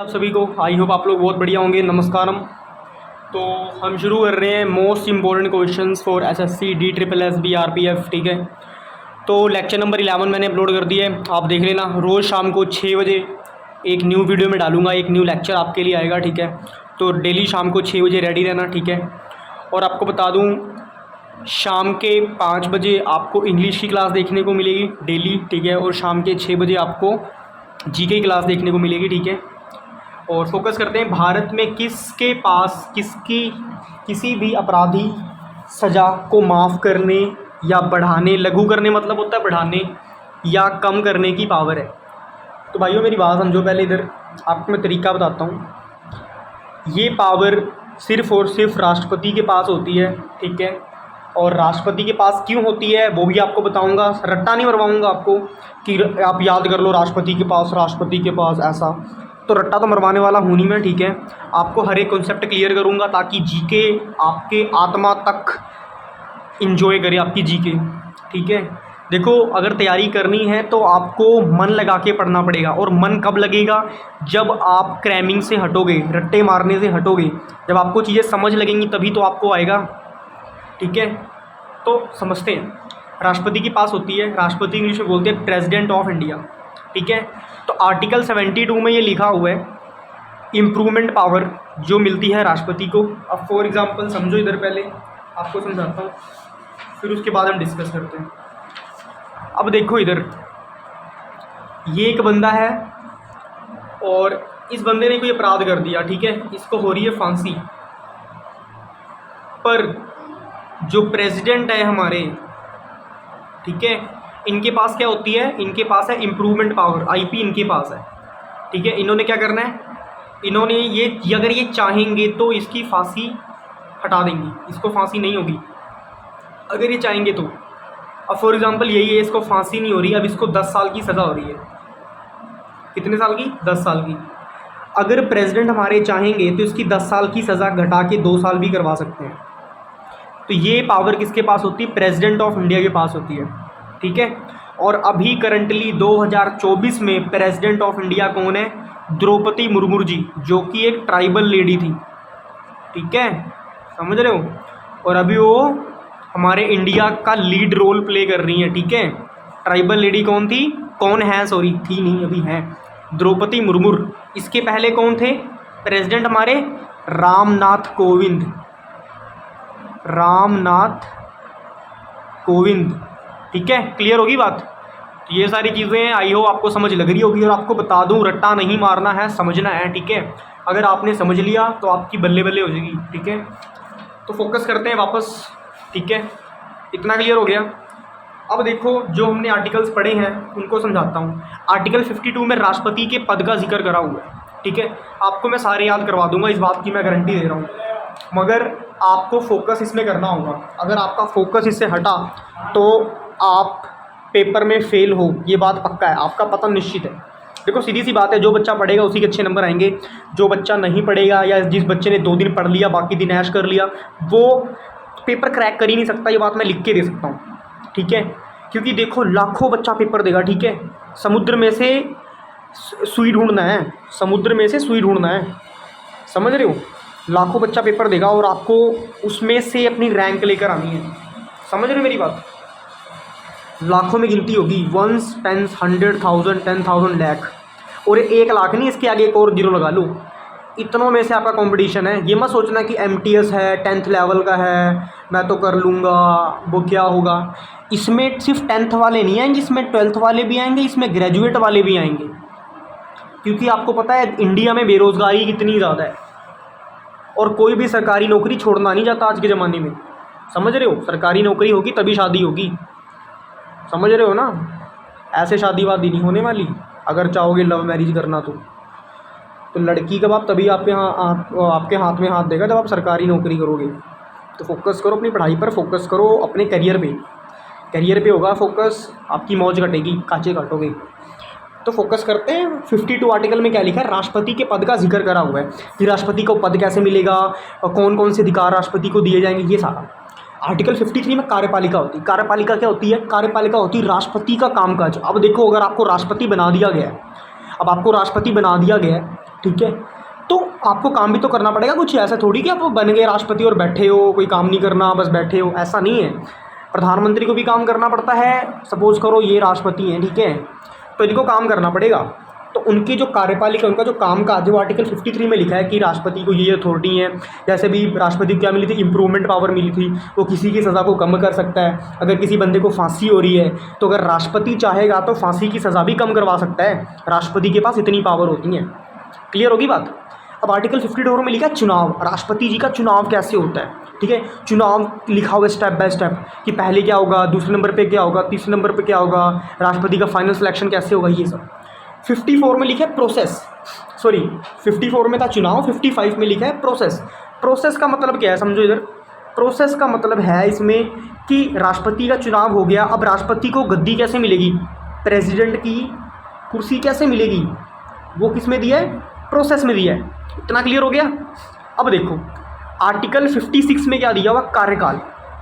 आप सभी को आई होप आप लोग बहुत बढ़िया होंगे। नमस्कारम। तो हम शुरू कर रहे हैं most important questions for SSC D triple S B RPF. ठीक है, तो लेक्चर नंबर 11 मैंने अपलोड कर दिया है, आप देख लेना। रोज़ शाम को 6 बजे एक न्यू वीडियो में डालूंगा, एक न्यू लेक्चर आपके लिए आएगा। ठीक है, तो डेली शाम को 6 बजे रेडी रहना। ठीक है, और आपको बता दूँ शाम के 5 बजे आपको इंग्लिश की क्लास देखने को मिलेगी डेली। ठीक है, और शाम के 6 बजे आपको जीके की क्लास देखने को मिलेगी। ठीक है, और फोकस करते हैं भारत में किसके पास किसी भी अपराधी सज़ा को माफ़ करने या बढ़ाने, लघु करने मतलब होता है बढ़ाने या कम करने की पावर है। तो भाइयों मेरी बात समझो, पहले इधर आपको मैं तरीका बताता हूँ। ये पावर सिर्फ़ और सिर्फ राष्ट्रपति के पास होती है। ठीक है, और राष्ट्रपति के पास क्यों होती है वो भी आपको बताऊंगा। रट्टा नहीं मरवाऊंगा आपको कि आप याद कर लो राष्ट्रपति के पास ऐसा, तो रट्टा तो मरवाने वाला हूँ नहीं मैं। ठीक है, आपको हर एक कॉन्सेप्ट क्लियर करूँगा ताकि जीके आपके आत्मा तक इंजॉय करे आपकी जीके। ठीक है, देखो अगर तैयारी करनी है तो आपको मन लगा के पढ़ना पड़ेगा। और मन कब लगेगा? जब आप क्रैमिंग से हटोगे, रट्टे मारने से हटोगे, जब आपको चीज़ें समझ लगेंगी तभी तो आपको आएगा। ठीक है, तो समझते हैं। राष्ट्रपति के पास होती है, राष्ट्रपति इंग्लिश में बोलते हैं प्रेसिडेंट ऑफ इंडिया। ठीक है, तो आर्टिकल 72 में ये लिखा हुआ है इम्प्रूवमेंट पावर जो मिलती है राष्ट्रपति को। अब फॉर एग्जांपल समझो, इधर पहले आपको समझाता हूँ, फिर उसके बाद हम डिस्कस करते हैं। अब देखो इधर ये एक बंदा है और इस बंदे ने कोई अपराध कर दिया। ठीक है, इसको हो रही है फांसी, पर जो प्रेसिडेंट है हमारे, ठीक है, इनके पास क्या होती है? इनके पास है इम्प्रूवमेंट पावर, आईपी इनके पास है। ठीक है, इन्होंने क्या करना है? इन्होंने ये अगर ये चाहेंगे तो इसकी फांसी हटा देंगी, इसको फांसी नहीं होगी अगर ये चाहेंगे तो। अब फॉर एग्जांपल यही है, इसको फांसी नहीं हो रही, अब इसको 10 साल की सज़ा हो रही है। कितने साल की? 10 साल की। अगर प्रेसिडेंट हमारे चाहेंगे तो इसकी 10 साल की सज़ा घटा के 2 साल भी करवा सकते हैं। तो ये पावर किसके पास होती है? प्रेसिडेंट ऑफ इंडिया के पास होती है। ठीक है, और अभी करंटली 2024 में प्रेसिडेंट ऑफ इंडिया कौन है? द्रौपदी मुर्मू जी, जो कि एक ट्राइबल लेडी थी। ठीक है, समझ रहे हो? और अभी वो हमारे इंडिया का लीड रोल प्ले कर रही हैं। ठीक है, ट्राइबल लेडी कौन थी? कौन है, सॉरी थी नहीं, अभी है, द्रौपदी मुर्मू। इसके पहले कौन थे प्रेसिडेंट हमारे? रामनाथ कोविंद। ठीक है, क्लियर होगी बात? तो ये सारी चीज़ें आई हो आपको समझ लग रही होगी। और आपको बता दूं, रट्टा नहीं मारना है, समझना है। ठीक है, अगर आपने समझ लिया तो आपकी बल्ले बल्ले हो जाएगी। ठीक है, तो फोकस करते हैं वापस। ठीक है, इतना क्लियर हो गया। अब देखो जो हमने आर्टिकल्स पढ़े हैं उनको समझाता हूँ। आर्टिकल 52 में राष्ट्रपति के पद का जिक्र करा हुआ है। ठीक है, आपको मैं सारे याद करवा दूंगा, इस बात की मैं गारंटी दे रहा हूँ, मगर आपको फोकस इसमें करना होगा। अगर आपका फोकस इससे हटा तो आप पेपर में फेल हो, ये बात पक्का है, आपका पतन निश्चित है। देखो सीधी सी बात है, जो बच्चा पढ़ेगा उसी के अच्छे नंबर आएंगे। जो बच्चा नहीं पढ़ेगा या जिस बच्चे ने 2 दिन पढ़ लिया बाकी दिन ऐश कर लिया, वो पेपर क्रैक कर ही नहीं सकता। ये बात मैं लिख के दे सकता हूँ। ठीक है, क्योंकि देखो लाखों बच्चा पेपर देगा। ठीक है, समुद्र में से सुई ढूंढना है, समझ रहे हो? लाखों बच्चा पेपर देगा और आपको उसमें से अपनी रैंक लेकर आनी है। समझ रहे हो मेरी बात? लाखों में गिनती होगी, 1 10 100,000 10,000 लाख, और 1 लाख नहीं, इसके आगे एक और जीरो लगा लो। इतनों में से आपका कंपटीशन है। ये मत सोचना कि MTS है, 10th लेवल का है, मैं तो कर लूँगा, वो क्या होगा। इसमें सिर्फ 10th वाले नहीं आएंगे, इसमें 12th वाले भी आएंगे, इसमें ग्रेजुएट वाले भी आएंगे। क्योंकि आपको पता है इंडिया में बेरोज़गारी कितनी ज़्यादा है और कोई भी सरकारी नौकरी छोड़ना नहीं चाहता आज के ज़माने में। समझ रहे हो? सरकारी नौकरी होगी तभी शादी होगी, समझ रहे हो ना? ऐसे शादी वादी नहीं होने वाली। अगर चाहोगे लव मैरिज करना तो लड़की का बाप तभी आपके हाथ में हाथ देगा जब आप सरकारी नौकरी करोगे। तो फोकस करो अपनी पढ़ाई पर, फोकस करो अपने करियर पे होगा फोकस, आपकी मौज कटेगी, कांचे काटोगे। तो फोकस करते हैं। 52 आर्टिकल में क्या लिखा है? राष्ट्रपति के पद का जिक्र करा हुआ है कि राष्ट्रपति को पद कैसे मिलेगा और कौन कौन से अधिकार राष्ट्रपति को दिए जाएंगे, ये सारा। आर्टिकल 53 में कार्यपालिका होती है। कार्यपालिका क्या होती है? कार्यपालिका होती है राष्ट्रपति का कामकाज। अब देखो, अगर आपको राष्ट्रपति बना दिया गया है, अब आपको राष्ट्रपति बना दिया गया है, ठीक है। तो आपको काम भी तो करना पड़ेगा कुछ, ऐसा थोड़ी कि आप बन गए राष्ट्रपति और बैठे हो, कोई काम नहीं करना बस बैठे हो, ऐसा नहीं है। प्रधानमंत्री को भी काम करना पड़ता है। सपोज़ करो ये राष्ट्रपति हैं, ठीक है, तो इनको काम करना पड़ेगा। तो उनकी जो कार्यपालिका, उनका जो काम काज है वो आर्टिकल 53 में लिखा है कि राष्ट्रपति को ये अथॉरिटी है। जैसे भी राष्ट्रपति को क्या मिली थी, इम्प्रूवमेंट पावर मिली थी, वो किसी की सज़ा को कम कर सकता है। अगर किसी बंदे को फांसी हो रही है तो अगर राष्ट्रपति चाहेगा तो फांसी की सज़ा भी कम करवा सकता है। राष्ट्रपति के पास इतनी पावर होती है। क्लियर होगी बात। अब आर्टिकल 52 में लिखा है चुनाव, राष्ट्रपति जी का चुनाव कैसे होता है, ठीक है। चुनाव लिखा हुआ स्टेप बाय स्टेप कि पहले क्या होगा, दूसरे नंबर पे क्या होगा, तीसरे नंबर पे क्या होगा, राष्ट्रपति का फाइनल सिलेक्शन कैसे होगा, ये सब। 54 में लिखा है प्रोसेस, सॉरी 54 में था चुनाव, 55 में लिखा है प्रोसेस। प्रोसेस का मतलब क्या है समझो इधर। प्रोसेस का मतलब है इसमें कि राष्ट्रपति का चुनाव हो गया, अब राष्ट्रपति को गद्दी कैसे मिलेगी, प्रेसिडेंट की कुर्सी कैसे मिलेगी, वो किस में दिया है, प्रोसेस में दिया है। इतना क्लियर हो गया। अब देखो आर्टिकल 56 में क्या दिया हुआ, कार्यकाल।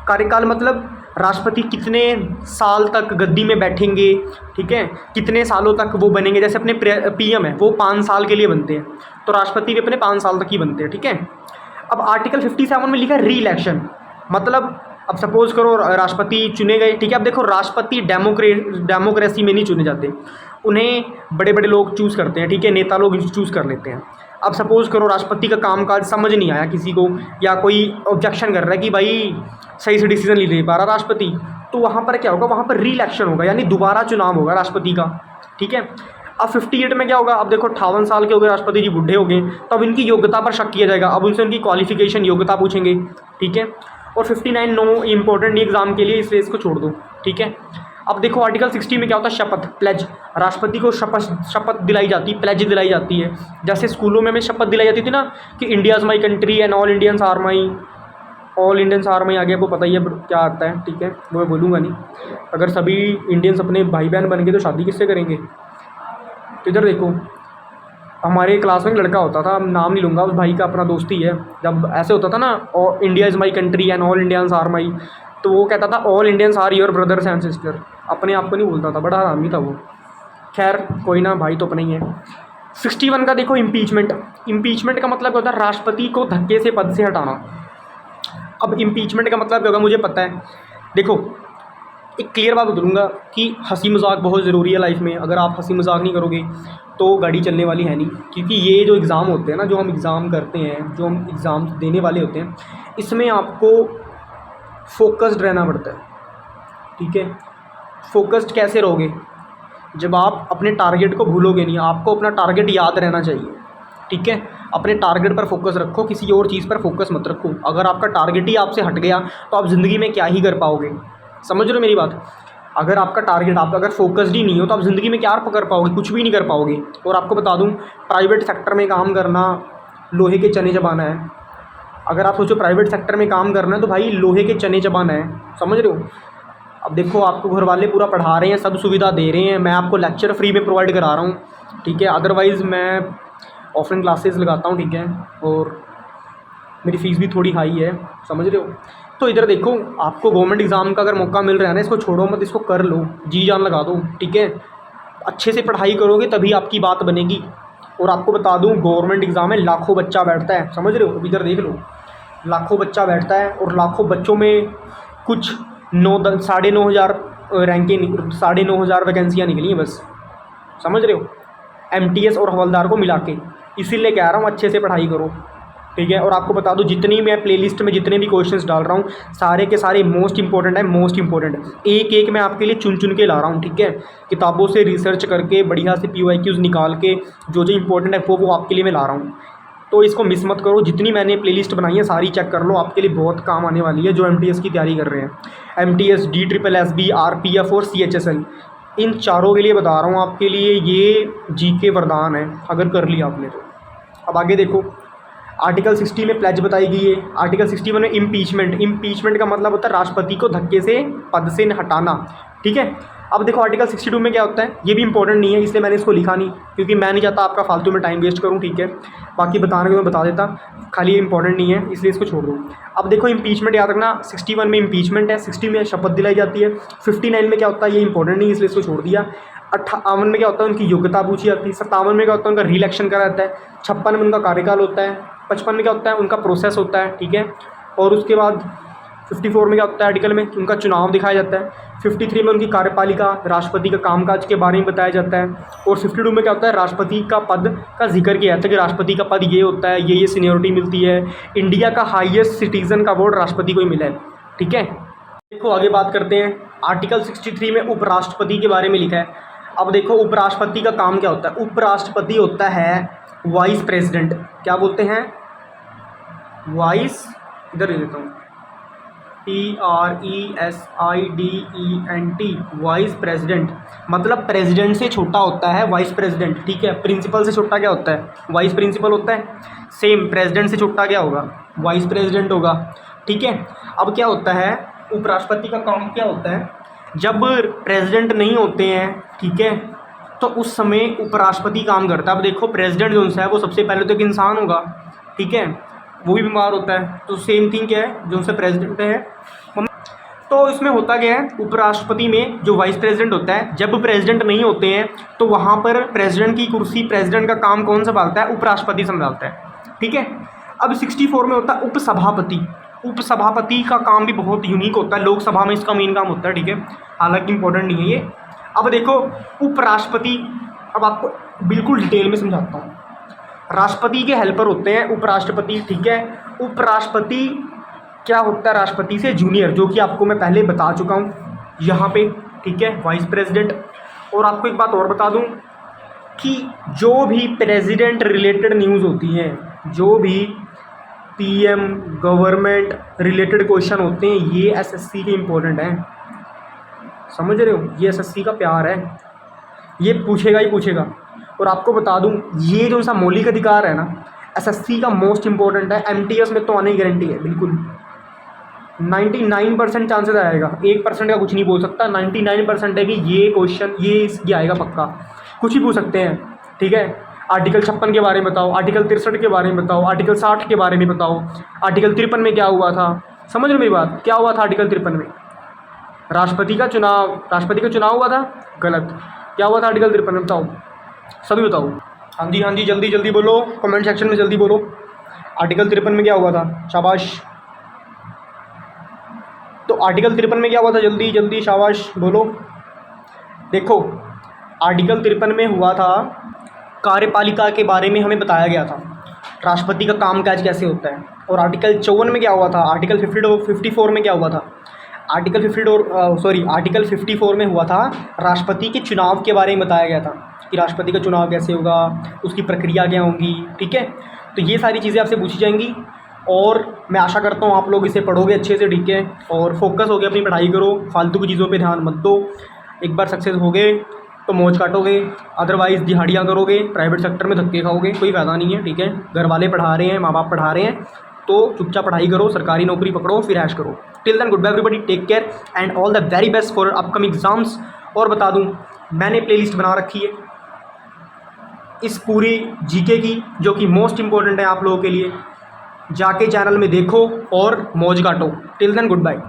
कार्यकाल मतलब राष्ट्रपति कितने साल तक गद्दी में बैठेंगे, ठीक है, कितने सालों तक वो बनेंगे। जैसे अपने पीएम है वो 5 साल के लिए बनते हैं, तो राष्ट्रपति भी अपने 5 साल तक ही बनते हैं, ठीक है। अब आर्टिकल 57 में लिखा है री इलेक्शन, मतलब अब सपोज करो राष्ट्रपति चुने गए, ठीक है। अब देखो राष्ट्रपति डेमोक्रेसी में नहीं चुने जाते, उन्हें बड़े बड़े लोग चूज़ करते हैं, ठीक है, नेता लोग चूज़ कर लेते हैं। अब सपोज़ करो राष्ट्रपति का कामकाज समझ नहीं आया किसी को, या कोई ऑब्जेक्शन कर रहा है कि भाई सही से डिसीजन नहीं ले पा रहा राष्ट्रपति, तो वहाँ पर क्या होगा, वहाँ पर री इलेक्शन होगा, यानी दोबारा चुनाव होगा राष्ट्रपति का, ठीक है। अब 58 में क्या होगा, अब देखो 58 साल के हो गए राष्ट्रपति जी, बूढ़े हो गए, तो अब इनकी योग्यता पर शक किया जाएगा। अब उनसे उनकी क्वालिफिकेशन योग्यता पूछेंगे, ठीक है। और 59 नो इंपॉर्टेंट एग्जाम के लिए, इसलिए इसको छोड़ दो, ठीक है। अब देखो आर्टिकल 60 में क्या होता है, शपथ, प्लेज। राष्ट्रपति को शपथ दिलाई जाती है, प्लेज दिलाई जाती है। जैसे स्कूलों में हमें शपथ दिलाई जाती थी ना कि India is my country and all Indians are my, all Indians are my, आगे आपको पता ही है क्या आता है, ठीक है, वो मैं बोलूँगा नहीं। अगर सभी इंडियंस अपने भाई बहन बन गए तो शादी किससे करेंगे। तो इधर देखो हमारे क्लास में एक लड़का होता था, नाम नहीं लूँगा, उस भाई का अपना दोस्त ही है। जब ऐसे होता था ना, और India is my country and all Indians are my, तो वो कहता था all Indians are your brothers and sister. अपने आप को नहीं बोलता था, बड़ा हरामी था वो। खैर कोई ना, भाई तो अपना ही है। 61 का देखो इम्पीचमेंट। इम्पीचमेंट का मतलब होता है राष्ट्रपति को धक्के से पद से हटाना। अब इम्पीचमेंट का मतलब क्या होगा मुझे पता है। देखो एक क्लियर बात बतलूँगा कि हंसी मजाक बहुत ज़रूरी है लाइफ में। अगर आप हंसी मजाक नहीं करोगे तो गाड़ी चलने वाली है नहीं, क्योंकि ये जो एग्ज़ाम होते हैं ना, जो हम एग्ज़ाम करते हैं, जो हम एग्ज़ाम देने वाले होते हैं, इसमें आपको फोकस्ड रहना पड़ता है, ठीक है। फोकस्ड कैसे रहोगे, जब आप अपने टारगेट को भूलोगे नहीं। आपको अपना टारगेट याद रहना चाहिए, ठीक है। अपने टारगेट पर फोकस रखो, किसी और चीज़ पर फोकस मत रखो। अगर आपका टारगेट ही आपसे हट गया तो आप ज़िंदगी में क्या ही कर पाओगे, समझ रहे हो मेरी बात। अगर आपका टारगेट, आप अगर फोकस्ड ही नहीं हो तो आप ज़िंदगी में क्या कर पाओगे, कुछ भी नहीं कर पाओगे। और आपको बता दूं, प्राइवेट सेक्टर में काम करना लोहे के चने चबाना है। अगर आप सोचो प्राइवेट सेक्टर में काम करना है तो भाई लोहे के चने चबाना है, समझ रहे हो। अब देखो आपको घर वाले पूरा पढ़ा रहे हैं, सब सुविधा दे रहे हैं, मैं आपको लेक्चर फ्री में प्रोवाइड करा रहा हूँ, ठीक है। अदरवाइज़ मैं ऑफलाइन क्लासेस लगाता हूँ, ठीक है, और मेरी फ़ीस भी थोड़ी हाई है, समझ रहे हो। तो इधर देखो आपको गवर्नमेंट एग्ज़ाम का अगर मौका मिल रहा है ना, इसको छोड़ो मत, इसको कर लो, जी जान लगा दो, ठीक है। अच्छे से पढ़ाई करोगे तभी आपकी बात बनेगी। और आपको बता दूं गवर्नमेंट एग्ज़ाम में लाखों बच्चा बैठता है, समझ रहे हो। इधर देख लो, लाखों बच्चा बैठता है और लाखों बच्चों में कुछ 9,500 रैंकें, 9,500 वैकेंसियाँ निकली हैं बस, समझ रहे हो, MTS और हवलदार को मिला के। इसीलिए कह रहा हूँ अच्छे से पढ़ाई करो, ठीक है। और आपको बता दूं जितनी मैं प्लेलिस्ट में जितने भी क्वेश्चंस डाल रहा हूँ सारे के सारे मोस्ट इंपॉर्टेंट है, मोस्ट इंपॉर्टेंट। एक एक मैं आपके लिए चुन चुन के ला रहा हूँ, ठीक है। किताबों से रिसर्च करके बढ़िया से PYQs निकाल के जो जो इंपॉर्टेंट है वो आपके लिए मैं ला रहा हूँ। तो इसको मिस मत करो। जितनी मैंने प्लेलिस्ट बनाई है सारी चेक कर लो, आपके लिए बहुत काम आने वाली है जो MTS की तैयारी कर रहे हैं। MTS, DSSB, RPF और CHSL, इन चारों के लिए बता रहा हूँ आपके लिए, ये GK वरदान है अगर कर लिया आपने तो। अब आगे देखो, आर्टिकल 60 में प्लेज बताई गई है। आर्टिकल 61 में इम्पीचमेंट का मतलब होता है राष्ट्रपति को धक्के से पद से हटाना, ठीक है। अब देखो आर्टिकल 62 में क्या होता है, ये भी इंपॉर्टेंट नहीं है, इसलिए मैंने इसको लिखा नहीं, क्योंकि मैं नहीं चाहता आपका फालतू में टाइम वेस्ट करूँ, ठीक है। बाकी बताने को मैं बता देता, खाली इंपॉर्टेंट नहीं है इसलिए इसको छोड़ दूँ। अब देखो इम्पीचमेंट याद रखना, 61 में इम्पीचमेंट है, 60 में शपथ दिलाई जाती है, 59 में क्या होता है ये इंपॉर्टेंट नहीं इसलिए इसको छोड़ दिया। 58 में क्या होता है, उनकी योग्यता पूछी जाती है। 57 में क्या होता है, उनका रीइलेक्शन करा जाता है। 56 में उनका कार्यकाल होता है। 55 में क्या होता है, उनका प्रोसेस होता है, ठीक है। और उसके बाद 54 में क्या होता है, आर्टिकल में उनका चुनाव दिखाया जाता है। 53 में उनकी कार्यपालिका, राष्ट्रपति का कामकाज के बारे में बताया जाता है। और 52 में क्या होता है, राष्ट्रपति का पद का जिक्र किया जाता है कि राष्ट्रपति का पद ये होता है, ये सीनियोरिटी मिलती है। इंडिया का हाईएस्ट सिटीजन का अवार्ड राष्ट्रपति को ही मिला है, ठीक है। देखो आगे बात करते हैं। आर्टिकल 63 में उपराष्ट्रपति के बारे में लिखा है। अब देखो उपराष्ट्रपति का काम क्या होता है। उपराष्ट्रपति होता है वाइस प्रेसिडेंट। क्या बोलते हैं, वाइस, इधर लिख देता हूँ, PRESIDENT, वाइस प्रेसिडेंट। मतलब प्रेसिडेंट से छोटा होता है वाइस प्रेसिडेंट, ठीक है। प्रिंसिपल से छोटा क्या होता है, वाइस प्रिंसिपल होता है। सेम प्रेसिडेंट से छोटा क्या होगा, वाइस प्रेसिडेंट होगा, ठीक है। अब क्या होता है, उपराष्ट्रपति का काम क्या होता है, जब प्रेसिडेंट नहीं होते हैं, ठीक है, तो उस समय उपराष्ट्रपति काम करता है। अब देखो प्रेसिडेंट जो है वो सबसे पहले तो एक इंसान होगा, ठीक है, वो भी बीमार होता है। तो सेम थिंग क्या है, जो उनसे प्रेसिडेंट है। तो इसमें होता क्या है, उपराष्ट्रपति में जो वाइस प्रेसिडेंट होता है, जब प्रेसिडेंट नहीं होते हैं तो वहाँ पर प्रेसिडेंट की कुर्सी, प्रेसिडेंट का काम कौन संभालता है, उपराष्ट्रपति संभालता है, ठीक है। अब 64 में होता है उपसभापति। उपसभापति का काम भी बहुत यूनिक होता है, लोकसभा में इसका मेन काम होता है, ठीक है, हालांकि इंपॉर्टेंट नहीं है ये। अब देखो उपराष्ट्रपति, अब आपको बिल्कुल डिटेल में समझाता हूँ। राष्ट्रपति के हेल्पर होते हैं उपराष्ट्रपति, ठीक है। उपराष्ट्रपति क्या होता है, राष्ट्रपति से जूनियर, जो कि आपको मैं पहले बता चुका हूँ यहाँ पे, ठीक है, वाइस प्रेसिडेंट। और आपको एक बात और बता दूँ कि जो भी प्रेसिडेंट रिलेटेड न्यूज़ होती हैं, जो भी PM गवर्नमेंट रिलेटेड क्वेश्चन होते हैं, ये SSC के इम्पोर्टेंट हैं, समझ रहे हो, ये SSC का प्यार है, ये पूछेगा ही पूछेगा। और आपको बता दूं, ये जो सा मौलिक अधिकार है ना, SSC का मोस्ट इंपॉर्टेंट है। MTS में तो आने की गारंटी है, बिल्कुल 99% चांसेस आएगा, 1% का कुछ नहीं बोल सकता। 99% है कि ये क्वेश्चन ये आएगा पक्का, कुछ ही पूछ सकते हैं, ठीक है। आर्टिकल 56 के बारे में बताओ, आर्टिकल 63 के बारे में बताओ, आर्टिकल 60 के बारे में बताओ, आर्टिकल 53 में क्या हुआ था, समझ लो मेरी बात, क्या हुआ था आर्टिकल 53 में, राष्ट्रपति का चुनाव हुआ था, गलत। क्या हुआ था आर्टिकल 53 में, बताओ, सभी बताओ। हाँ जी जल्दी जल्दी बोलो, कमेंट सेक्शन में जल्दी बोलो, आर्टिकल 53 में क्या हुआ था, शाबाश। तो आर्टिकल 53 में क्या हुआ था, जल्दी जल्दी शाबाश बोलो। देखो आर्टिकल 53 में हुआ था, कार्यपालिका के बारे में हमें बताया गया था, राष्ट्रपति का कामकाज कैसे होता है। और आर्टिकल 54 में क्या हुआ था, आर्टिकल 54 में क्या हुआ था, आर्टिकल 54 में हुआ था, राष्ट्रपति के चुनाव के बारे में बताया गया था कि राष्ट्रपति का चुनाव कैसे होगा, उसकी प्रक्रिया क्या होगी, ठीक है। तो ये सारी चीज़ें आपसे पूछी जाएंगी और मैं आशा करता हूँ आप लोग इसे पढ़ोगे अच्छे से, ठीक है। और फोकस हो गया, अपनी पढ़ाई करो, फालतू की चीज़ों पे ध्यान मत दो। एक बार सक्सेस हो गए तो मौज काटोगे, अदरवाइज़ दिहाड़ियाँ करोगे, प्राइवेट सेक्टर में धक्के खाओगे, कोई फ़ायदा नहीं है, ठीक है। घर वाले पढ़ा रहे हैं, माँ बाप पढ़ा रहे हैं, तो चुपचाप पढ़ाई करो, सरकारी नौकरी पकड़ो, फिर ऐश करो। Till then goodbye everybody, take care and all the very best for upcoming exams. और बता दूँ, मैंने प्लेलिस्ट बना रखी है इस पूरी जीके की, जो कि मोस्ट इंपॉर्टेंट है आप लोगों के लिए। जाके चैनल में देखो और मौज काटो। Till then good bye.